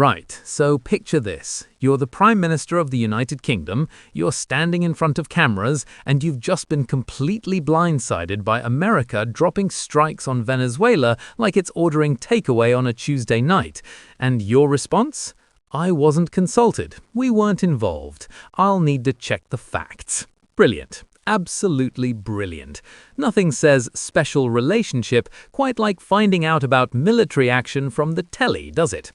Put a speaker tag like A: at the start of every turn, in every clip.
A: Right, so picture this. You're the Prime Minister of the United Kingdom, you're standing in front of cameras, and you've just been completely blindsided by America dropping strikes on Venezuela like it's ordering takeaway on a Tuesday night. And your response? I wasn't consulted. We weren't involved. I'll need to check the facts. Brilliant. Absolutely brilliant. Nothing says special relationship quite like finding out about military action from the telly, does it?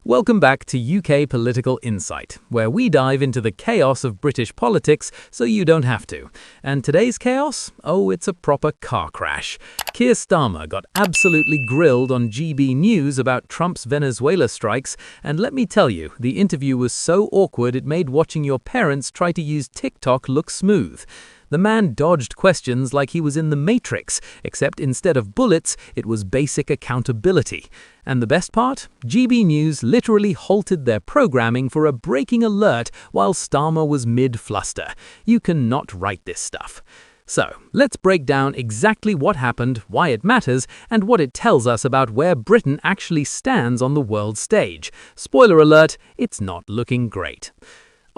A: Welcome back to UK Political Insight, where we dive into the chaos of British politics so you don't have to. And today's chaos? Oh, it's a proper car crash. Keir Starmer got absolutely grilled on GB News about Trump's Venezuela strikes, and let me tell you, the interview was so awkward it made watching your parents try to use TikTok look smooth. The man dodged questions like he was in the Matrix, except instead of bullets, it was basic accountability. And the best part? GB News literally halted their programming for a breaking alert while Starmer was mid-fluster. You cannot write this stuff. So, let's break down exactly what happened, why it matters, and what it tells us about where Britain actually stands on the world stage. Spoiler alert, it's not looking great.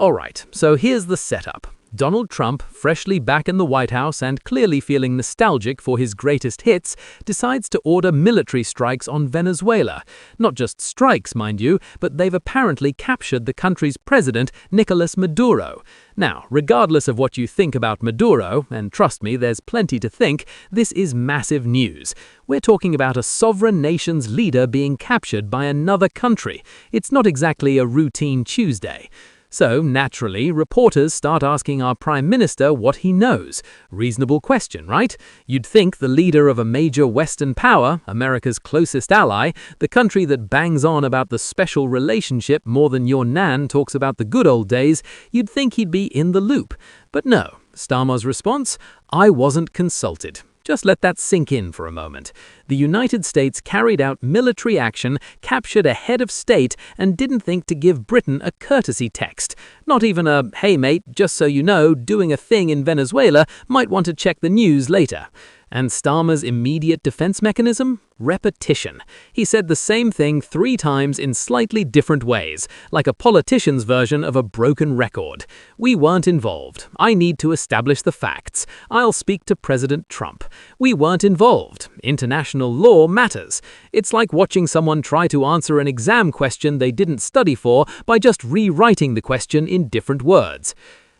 A: Alright, so here's the setup. Donald Trump, freshly back in the White House and clearly feeling nostalgic for his greatest hits, decides to order military strikes on Venezuela. Not just strikes, mind you, but they've apparently captured the country's president, Nicolas Maduro. Now, regardless of what you think about Maduro, and trust me, there's plenty to think, this is massive news. We're talking about a sovereign nation's leader being captured by another country. It's not exactly a routine Tuesday. So, naturally, reporters start asking our Prime Minister what he knows. Reasonable question, right? You'd think the leader of a major Western power, America's closest ally, the country that bangs on about the special relationship more than your nan talks about the good old days, you'd think he'd be in the loop. But no, Starmer's response? I wasn't consulted. Just let that sink in for a moment. The United States carried out military action, captured a head of state, and didn't think to give Britain a courtesy text. Not even a, hey mate, just so you know, doing a thing in Venezuela, might want to check the news later. And Starmer's immediate defense mechanism? Repetition. He said the same thing 3 times in slightly different ways, like a politician's version of a broken record. We weren't involved. I need to establish the facts. I'll speak to President Trump. We weren't involved. International law matters. It's like watching someone try to answer an exam question they didn't study for by just rewriting the question in different words.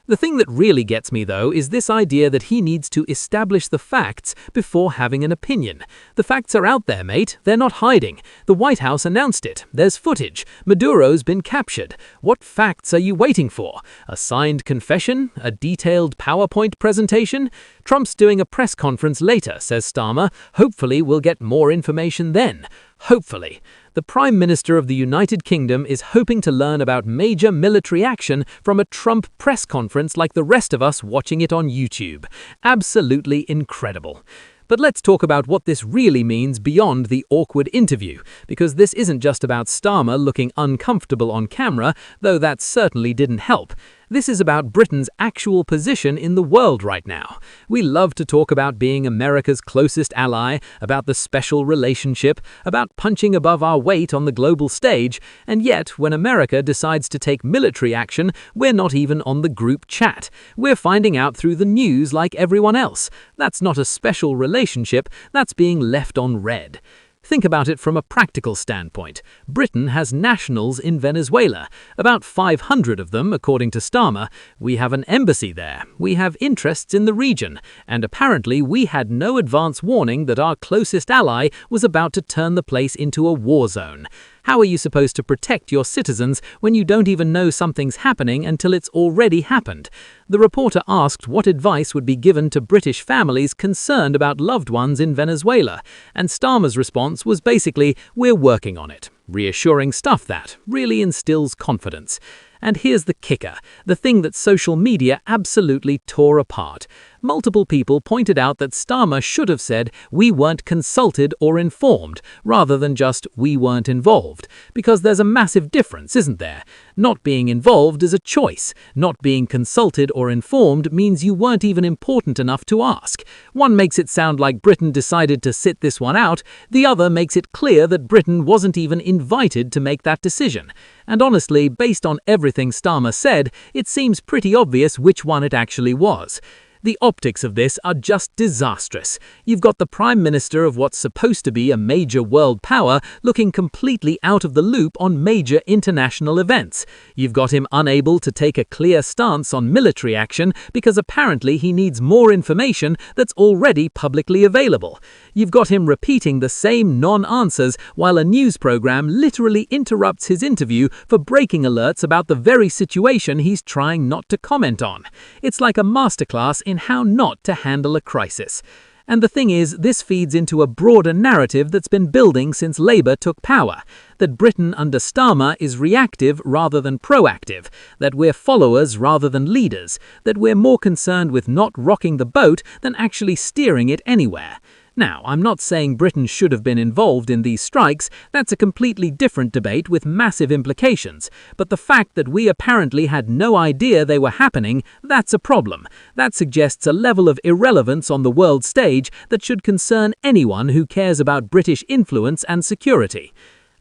A: The thing that really gets me, though, is this idea that he needs to establish the facts before having an opinion. The facts are out there, mate. They're not hiding. The White House announced it. There's footage. Maduro's been captured. What facts are you waiting for? A signed confession? A detailed PowerPoint presentation? Trump's doing a press conference later, says Starmer. Hopefully we'll get more information then. Hopefully. The Prime Minister of the United Kingdom is hoping to learn about major military action from a Trump press conference like the rest of us watching it on YouTube. Absolutely incredible. But let's talk about what this really means beyond the awkward interview, because this isn't just about Starmer looking uncomfortable on camera, though that certainly didn't help. This is about Britain's actual position in the world right now. We love to talk about being America's closest ally, about the special relationship, about punching above our weight on the global stage, and yet when America decides to take military action, we're not even on the group chat. We're finding out through the news like everyone else. That's not a special relationship, that's being left on red. Think about it from a practical standpoint. Britain has nationals in Venezuela, about 500 of them, according to Starmer. We have an embassy there. We have interests in the region. And apparently we had no advance warning that our closest ally was about to turn the place into a war zone. How are you supposed to protect your citizens when you don't even know something's happening until it's already happened? The reporter asked what advice would be given to British families concerned about loved ones in Venezuela, and Starmer's response was basically, "We're working on it." Reassuring stuff that really instills confidence. And here's the kicker, the thing that social media absolutely tore apart. multiple people pointed out that Starmer should have said, "We weren't consulted or informed," rather than just, "We weren't involved." Because there's a massive difference, isn't there? Not being involved is a choice. Not being consulted or informed means you weren't even important enough to ask. One makes it sound like Britain decided to sit this one out, the other makes it clear that Britain wasn't even invited to make that decision. And honestly, based on everything Starmer said, it seems pretty obvious which one it actually was. The optics of this are just disastrous. You've got the Prime Minister of what's supposed to be a major world power looking completely out of the loop on major international events. You've got him unable to take a clear stance on military action because apparently he needs more information that's already publicly available. You've got him repeating the same non-answers while a news program literally interrupts his interview for breaking alerts about the very situation he's trying not to comment on. It's like a masterclass in how not to handle a crisis. And the thing is, this feeds into a broader narrative that's been building since Labour took power, that Britain under Starmer is reactive rather than proactive, that we're followers rather than leaders, that we're more concerned with not rocking the boat than actually steering it anywhere. Now, I'm not saying Britain should have been involved in these strikes, that's a completely different debate with massive implications, but the fact that we apparently had no idea they were happening, that's a problem. That suggests a level of irrelevance on the world stage that should concern anyone who cares about British influence and security.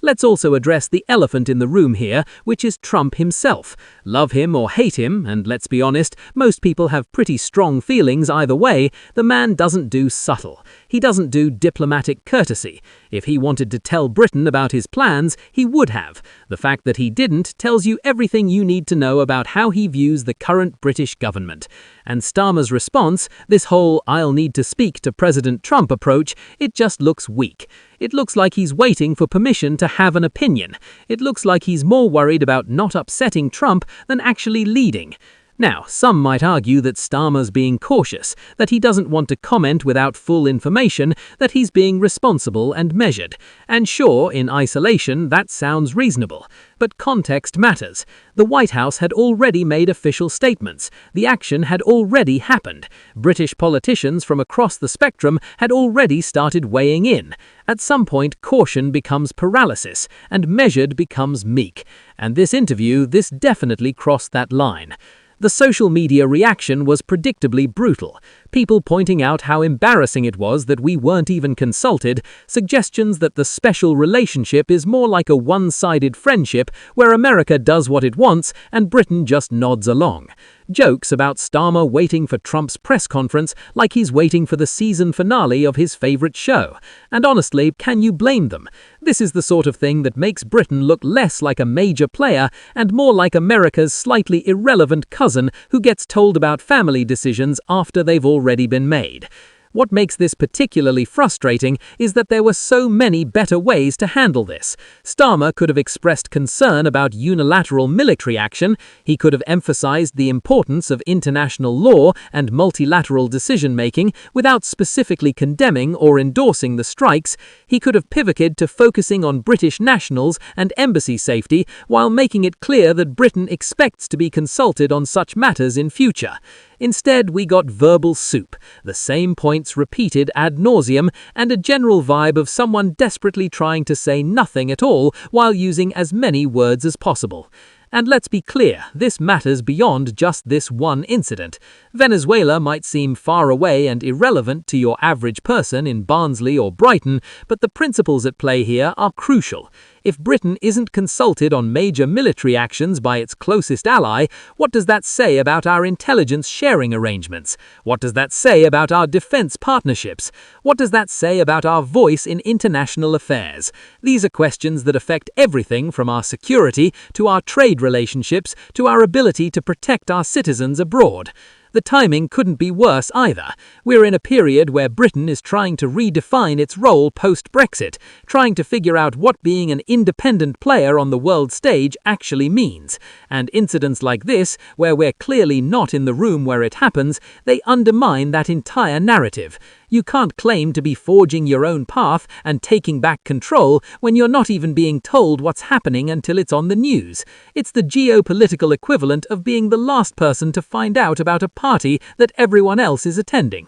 A: Let's also address the elephant in the room here, which is Trump himself. Love him or hate him, and let's be honest, most people have pretty strong feelings either way, the man doesn't do subtle. He doesn't do diplomatic courtesy. If he wanted to tell Britain about his plans, he would have. The fact that he didn't tells you everything you need to know about how he views the current British government. And Starmer's response, this whole "I'll need to speak to President Trump" approach, it just looks weak. It looks like he's waiting for permission to have an opinion. It looks like he's more worried about not upsetting Trump than actually leading. Now, some might argue that Starmer's being cautious, that he doesn't want to comment without full information, that he's being responsible and measured. And sure, in isolation, that sounds reasonable. But context matters. The White House had already made official statements. The action had already happened. British politicians from across the spectrum had already started weighing in. At some point, caution becomes paralysis, and measured becomes meek. And this interview, this definitely crossed that line. The social media reaction was predictably brutal. People pointing out how embarrassing it was that we weren't even consulted, suggestions that the special relationship is more like a one-sided friendship where America does what it wants and Britain just nods along. Jokes about Starmer waiting for Trump's press conference like he's waiting for the season finale of his favorite show. And honestly, can you blame them? This is the sort of thing that makes Britain look less like a major player and more like America's slightly irrelevant cousin who gets told about family decisions after they've already been made. What makes this particularly frustrating is that there were so many better ways to handle this. Starmer could have expressed concern about unilateral military action, he could have emphasized the importance of international law and multilateral decision-making without specifically condemning or endorsing the strikes, he could have pivoted to focusing on British nationals and embassy safety while making it clear that Britain expects to be consulted on such matters in future. Instead, we got verbal soup, the same points repeated ad nauseum, and a general vibe of someone desperately trying to say nothing at all while using as many words as possible. And let's be clear, this matters beyond just this one incident. Venezuela might seem far away and irrelevant to your average person in Barnsley or Brighton, but the principles at play here are crucial. If Britain isn't consulted on major military actions by its closest ally, what does that say about our intelligence sharing arrangements? What does that say about our defense partnerships? What does that say about our voice in international affairs? These are questions that affect everything from our security to our trade relationships to our ability to protect our citizens abroad. The timing couldn't be worse either. We're in a period where Britain is trying to redefine its role post-Brexit, trying to figure out what being an independent player on the world stage actually means. And incidents like this, where we're clearly not in the room where it happens, they undermine that entire narrative. You can't claim to be forging your own path and taking back control when you're not even being told what's happening until it's on the news. It's the geopolitical equivalent of being the last person to find out about a party that everyone else is attending.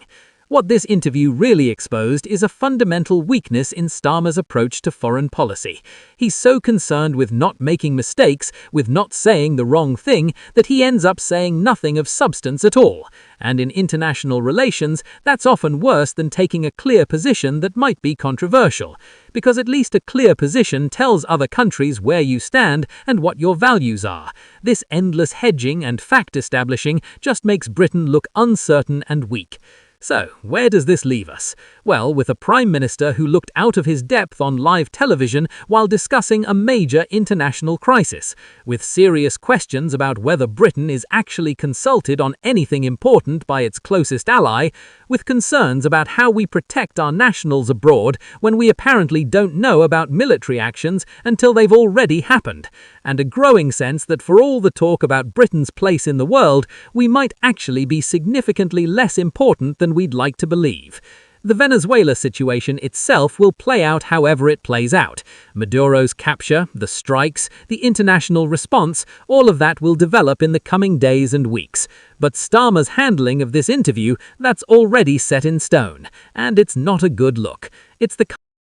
A: What this interview really exposed is a fundamental weakness in Starmer's approach to foreign policy. He's so concerned with not making mistakes, with not saying the wrong thing, that he ends up saying nothing of substance at all. And in international relations, that's often worse than taking a clear position that might be controversial. Because at least a clear position tells other countries where you stand and what your values are. This endless hedging and fact-establishing just makes Britain look uncertain and weak. So, where does this leave us? Well, with a Prime Minister who looked out of his depth on live television while discussing a major international crisis, with serious questions about whether Britain is actually consulted on anything important by its closest ally, with concerns about how we protect our nationals abroad when we apparently don't know about military actions until they've already happened, and a growing sense that for all the talk about Britain's place in the world, we might actually be significantly less important than we'd like to believe. The Venezuela situation itself will play out however it plays out. Maduro's capture, the strikes, the international response, all of that will develop in the coming days and weeks. But Starmer's handling of this interview, that's already set in stone. And it's not a good look. It's the